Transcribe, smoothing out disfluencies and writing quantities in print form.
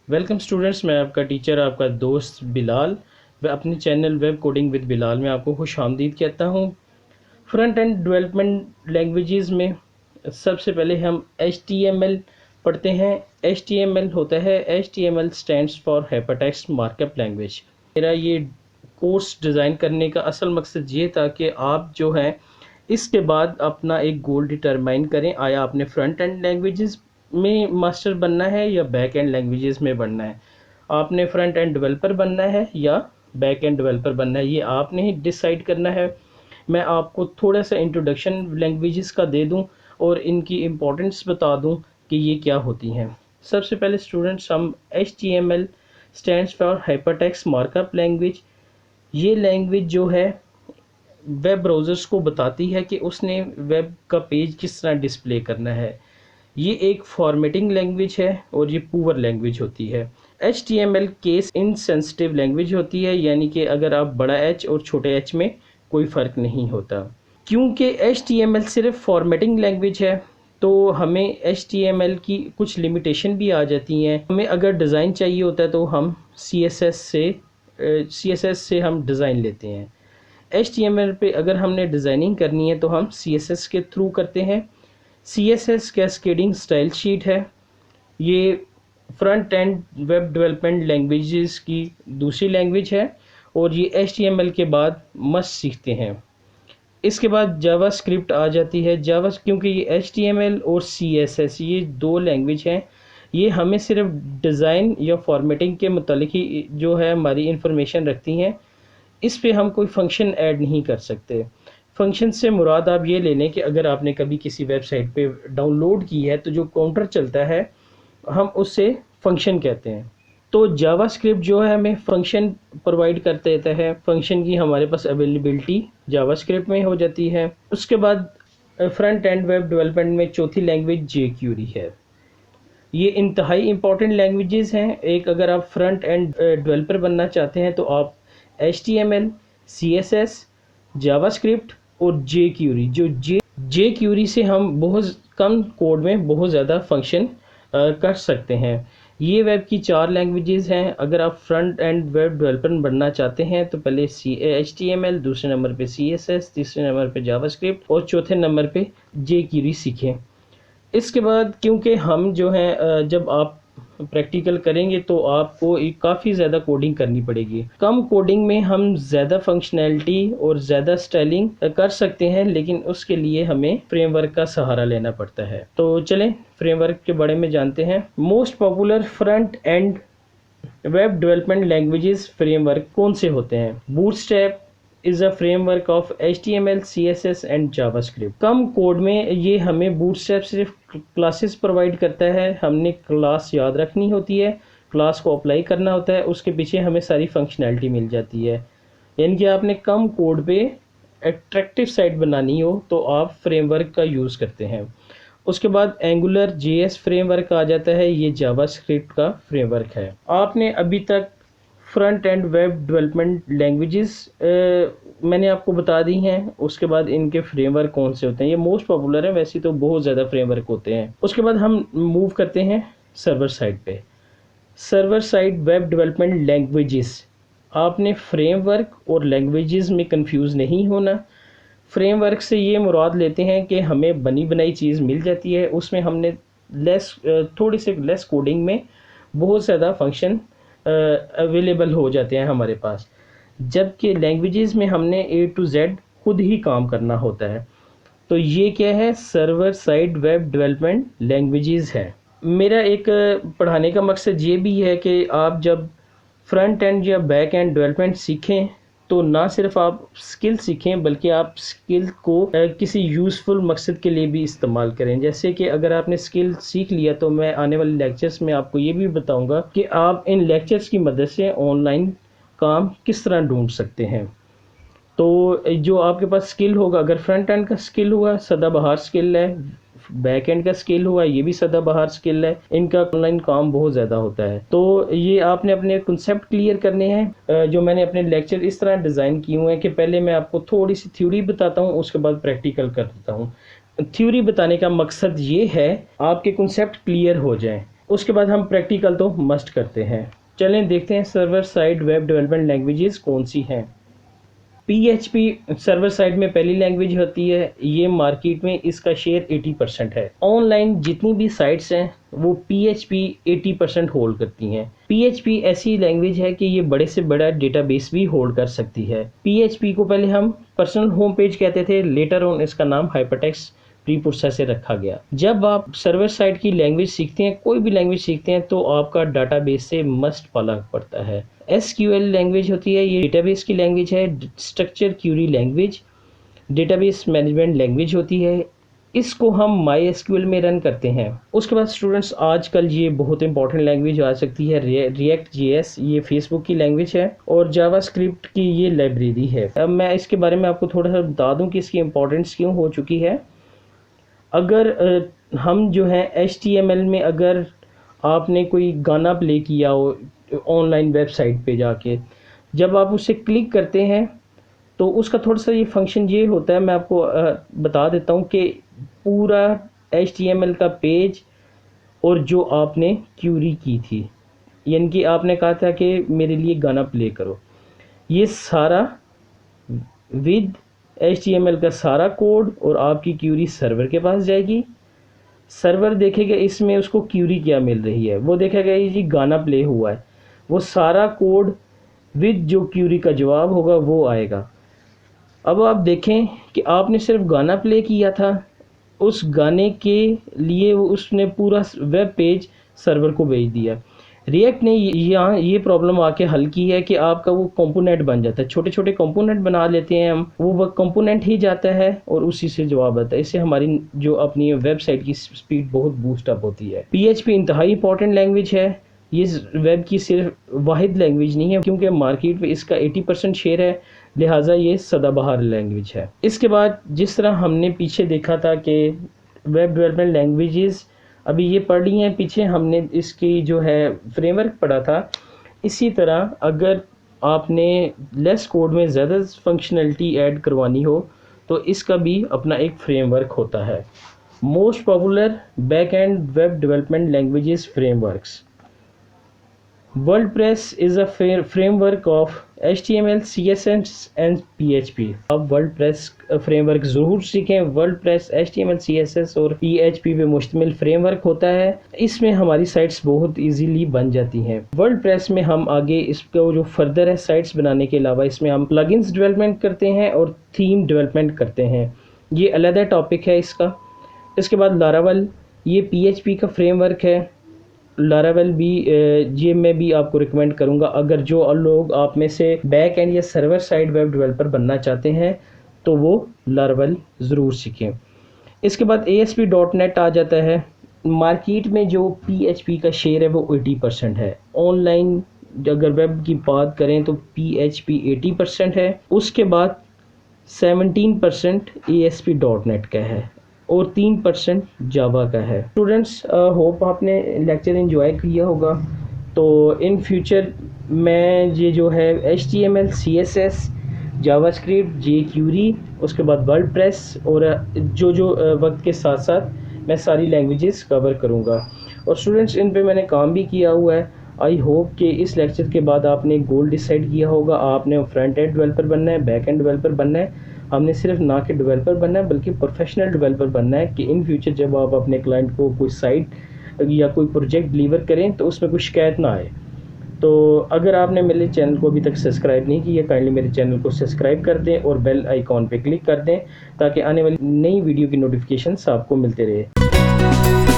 Welcome students, मैं आपका teacher आपका दोस्त बिलाल। वह अपने channel web coding with Bilal में आपको खुश आमदीद कहता हूँ। फ्रंट एंड डेवलपमेंट लैंग्वेजेस में सबसे पहले हम HTML पढ़ते हैं। HTML होता है, HTML stands for hypertext markup language. मेरा ये कोर्स डिज़ाइन करने का असल मकसद ये था कि आप जो है इसके बाद अपना एक गोल डिटरमाइन करें। आया आपने फ्रंट एंड लैंग्वेजेस में मास्टर बनना है या बैक एंड लैंग्वेजेस में बनना है। आपने फ्रंट एंड डेवलपर बनना है या बैक एंड डेवलपर बनना है, ये आपने ही डिसाइड करना है। मैं आपको थोड़ा सा इंट्रोडक्शन लैंग्वेजेस का दे दूं और इनकी इम्पोर्टेंस बता दूं कि ये क्या होती हैं। सबसे पहले स्टूडेंट्स, हम HTML stands for hypertext markup language. ये लैंग्वेज जो है वेब ब्राउज़र्स को बताती है कि उसने वेब का पेज किस तरह डिस्प्ले करना है। ये एक फॉर्मेटिंग लैंग्वेज है और ये पुअर लैंग्वेज होती है। HTML केस इनसेंसिटिव लैंग्वेज होती है, यानी कि अगर आप बड़ा H और छोटे h में कोई फ़र्क नहीं होता। क्योंकि HTML सिर्फ फॉर्मेटिंग लैंग्वेज है तो हमें HTML की कुछ लिमिटेशन भी आ जाती हैं। हमें अगर डिज़ाइन चाहिए होता है तो हम CSS से हम डिज़ाइन लेते हैं। HTML पे अगर हमने डिज़ाइनिंग करनी है तो हम CSS के थ्रू करते हैं। CSS कैस्केडिंग स्टाइल शीट है। ये front end web development languages की दूसरी लैंग्वेज है और ये HTML के बाद मस्ट सीखते हैं। इसके बाद जावास्क्रिप्ट आ जाती है। क्योंकि ये HTML और CSS ये दो लैंग्वेज हैं, ये हमें सिर्फ डिज़ाइन या फॉर्मेटिंग के मुतालिक ही जो है हमारी इंफॉर्मेशन रखती हैं। इस पे हम कोई फंक्शन ऐड नहीं कर सकते। फंक्शन से मुराद आप ये ले लें कि अगर आपने कभी किसी वेबसाइट पे डाउनलोड की है तो जो काउंटर चलता है हम उससे फंक्शन कहते हैं। तो जावास्क्रिप्ट जो है हमें फंक्शन प्रोवाइड कर देता है। फंक्शन की हमारे पास अवेलेबिलिटी जावास्क्रिप्ट में हो जाती है। उसके बाद फ्रंट एंड वेब डेवलपमेंट में चौथी लैंग्वेज jQuery है। ये इंतहाई इम्पॉर्टेंट लैंग्वेजेस हैं। एक अगर आप फ्रंट एंड डेवलपर बनना चाहते हैं तो आप HTML, CSS, जावास्क्रिप्ट और jQuery jQuery से हम बहुत कम कोड में बहुत ज़्यादा फंक्शन कर सकते हैं। ये वेब की 4 लैंग्वेजेस हैं। अगर आप फ्रंट एंड वेब डेवलपर बनना चाहते हैं तो पहले HTML, दूसरे नंबर पे CSS, तीसरे नंबर पे जावास्क्रिप्ट और चौथे नंबर पे jQuery सीखें। इसके बाद क्योंकि हम जो हैं जब आप प्रैक्टिकल करेंगे तो आपको काफ़ी ज़्यादा कोडिंग करनी पड़ेगी। कम कोडिंग में हम ज़्यादा फंक्शनैलिटी और ज़्यादा स्टाइलिंग कर सकते हैं, लेकिन उसके लिए हमें फ्रेमवर्क का सहारा लेना पड़ता है। तो चलें फ्रेमवर्क के बारे में जानते हैं। Most popular front end web development languages framework कौन से होते हैं? Bootstrap is a framework of HTML, CSS and JavaScript. Come code में ये हमें बूटस्ट्रैप सिर्फ क्लासेस प्रोवाइड करता है। हमने क्लास याद रखनी होती है, क्लास को अप्लाई करना होता है, उसके पीछे हमें सारी फंक्शनैलिटी मिल जाती है। यानी कि आपने कम कोड पे अट्रैक्टिव साइट बनानी हो तो आप फ्रेमवर्क का यूज़ करते हैं। उसके बाद एंगुलर JS फ्रेमवर्क आ जाता है, ये जावास्क्रिप्ट का फ्रेमवर्क है। आपने अभी तक front end web development languages मैंने आपको बता दी हैं। उसके बाद इनके फ्रेमवर्क कौन से होते हैं, ये मोस्ट पॉपुलर है, वैसे तो बहुत ज़्यादा फ्रेमवर्क होते हैं। उसके बाद हम मूव करते हैं सर्वर साइड पे। Server side web development languages. आपने फ्रेमवर्क और लैंग्वेजेस में कंफ्यूज नहीं होना। फ्रेमवर्क से ये मुराद लेते हैं कि हमें बनी बनाई चीज़ मिल जाती है, उसमें हमने थोड़ी से लेस कोडिंग में बहुत ज़्यादा फंक्शन अवेलेबल हो जाते हैं हमारे पास। जबकि लैंग्वेजेस में हमने A to Z खुद ही काम करना होता है। तो ये क्या है? Server side web development languages है। मेरा एक पढ़ाने का मकसद ये भी है कि आप जब फ्रंट एंड या बैक एंड डेवलपमेंट सीखें तो ना सिर्फ आप स्किल सीखें बल्कि आप स्किल को किसी यूज़फुल मकसद के लिए भी इस्तेमाल करें। जैसे कि अगर आपने स्किल सीख लिया तो मैं आने वाले लेक्चर्स में आपको ये भी बताऊंगा कि आप इन लेक्चर्स की मदद से ऑनलाइन काम किस तरह ढूंढ सकते हैं। तो जो आपके पास स्किल होगा, अगर फ्रंट एंड का स्किल हुआ सदाबहार स्किल है, बैक एंड का स्किल हुआ ये भी सदाबहार स्किल है, इनका ऑनलाइन काम बहुत ज़्यादा होता है। तो ये आपने अपने कंसेप्ट क्लियर करने हैं। जो मैंने अपने लेक्चर इस तरह डिज़ाइन किए हुए हैं कि पहले मैं आपको थोड़ी सी थ्योरी बताता हूँ, उसके बाद प्रैक्टिकल कर देता हूँ। थ्योरी बताने का मकसद ये है आपके कंसेप्ट क्लियर हो जाएं। उसके बाद हम प्रैक्टिकल तो मस्ट करते हैं। चलें देखते हैं server side web development languages कौन सी हैं। PHP सर्वर साइड में पहली लैंग्वेज होती है, ये मार्केट में इसका शेयर 80% है। ऑनलाइन जितनी भी साइट्स हैं वो PHP 80% होल्ड करती हैं। PHP ऐसी लैंग्वेज है कि ये बड़े से बड़ा डेटाबेस भी होल्ड कर सकती है। PHP को पहले हम पर्सनल होम पेज कहते थे, लेटर ऑन इसका नाम हाइपरटेक्स्ट प्रीप्रोसेसर रखा गया। जब आप सर्वर साइड की लैंग्वेज सीखते हैं, कोई भी लैंग्वेज सीखते हैं, तो आपका डाटाबेस से मस्ट पाला पड़ता है। SQL लैंग्वेज होती है, ये डेटाबेस की लैंग्वेज है। Structure Curie language database management language होती है, इसको हम MySQL में रन करते हैं। उसके बाद स्टूडेंट्स आजकल ये बहुत इंपॉर्टेंट लैंग्वेज आ सकती है रिएक्ट JS, ये फेसबुक की लैंग्वेज है, और जावास्क्रिप्ट की ये लाइब्रेरी है। अब मैं इसके बारे में आपको थोड़ा सा बता दूं कि इसकी इंपॉर्टेंस क्यों हो चुकी है। अगर हम जो है HTML में अगर आपने कोई गाना प्ले किया हो ऑनलाइन वेबसाइट पे जाके, जब आप उसे क्लिक करते हैं तो उसका थोड़ा सा ये फंक्शन ये होता है, मैं आपको बता देता हूँ कि पूरा HTML का पेज और जो आपने क्यूरी की थी, यानी कि आपने कहा था कि मेरे लिए गाना प्ले करो, ये सारा विद HTML का सारा कोड और आपकी क्यूरी सर्वर के पास जाएगी। सर्वर देखेगा इसमें उसको क्यूरी क्या मिल रही है, वो देखेगा ये जी गाना प्ले हुआ है, वो सारा कोड विद जो क्यूरी का जवाब होगा वो आएगा। अब आप देखें कि आपने सिर्फ गाना प्ले किया था, उस गाने के लिए उसने पूरा वेब पेज सर्वर को भेज दिया। रिएक्ट ने यहाँ ये प्रॉब्लम आके हल की है कि आपका वो कंपोनेंट बन जाता है, छोटे छोटे कंपोनेंट बना लेते हैं हम, वो कंपोनेंट ही जाता है और उसी से जवाब आता है। इससे हमारी जो अपनी वेबसाइट की स्पीड बहुत बूस्ट अप होती है। PHP इंतहाई इंपॉर्टेंट लैंग्वेज है, ये वेब की सिर्फ वाहिद लैंग्वेज नहीं है, क्योंकि मार्केट में इसका 80% शेयर है, लिहाजा ये सदाबहार लैंग्वेज है। इसके बाद जिस तरह हमने पीछे देखा था कि वेब डेवलपमेंट लैंग्वेजेस अभी ये पढ़ ली हैं, पीछे हमने इसकी जो है फ्रेमवर्क पढ़ा था, इसी तरह अगर आपने लेस कोड में ज़्यादा फंक्शनलिटी ऐड करवानी हो तो इसका भी अपना एक फ्रेमवर्क होता है। Most popular back and web development languages frameworks. WordPress is a framework of HTML, CSS and PHP। आप WordPress फ्रेमवर्क ज़रूर सीखें। WordPress HTML, CSS और PHP पे मुश्तमिल फ्रेमवर्क होता है, इसमें हमारी साइट्स बहुत इजीली बन जाती हैं। WordPress में हम आगे इसको जो फर्दर है साइट्स बनाने के अलावा इसमें हम प्लगइन्स डेवलपमेंट करते हैं और थीम डेवलपमेंट करते हैं, ये अलग टॉपिक है इसका। इसके बाद लारावल, ये PHP का फ्रेमवर्क है। लारावेल भी ये मैं भी आपको रिकमेंड करूँगा, अगर जो लोग आप में से बैक एंड या सर्वर साइड वेब डेवलपर बनना चाहते हैं तो वो लारावेल ज़रूर सीखें। इसके बाद ASP.NET आ जाता है। मार्केट में जो PHP का शेयर है वो 80% है। ऑनलाइन अगर वेब की बात करें तो PHP 80% है, उसके बाद 17% ASP.NET का है और 3% जावा का है। स्टूडेंट्स होप आपने लेक्चर एंजॉय किया होगा। तो इन फ्यूचर मैं ये जो है HTML, CSS, जावास्क्रिप्ट, jQuery, उसके बाद वर्डप्रेस और जो वक्त के साथ साथ मैं सारी लैंग्वेजेस कवर करूँगा। और स्टूडेंट्स इन पे मैंने काम भी किया हुआ है। आई होप कि इस लेक्चर के बाद आपने गोल डिसाइड किया होगा, आपने फ्रंट एंड डेवलपर बनना है, बैक एंड डेवलपर बनना है। हमने सिर्फ ना कि डेवलपर बनना है बल्कि प्रोफेशनल डेवलपर बनना है, कि इन फ्यूचर जब आप अपने क्लाइंट को कोई साइट या कोई प्रोजेक्ट डिलीवर करें तो उसमें कोई शिकायत ना आए। तो अगर आपने मेरे चैनल को अभी तक सब्सक्राइब नहीं किया, काइंडली मेरे चैनल को सब्सक्राइब कर दें और बेल आइकॉन पे क्लिक कर दें ताकि आने वाली नई वीडियो की नोटिफिकेशंस आपको मिलते रहे।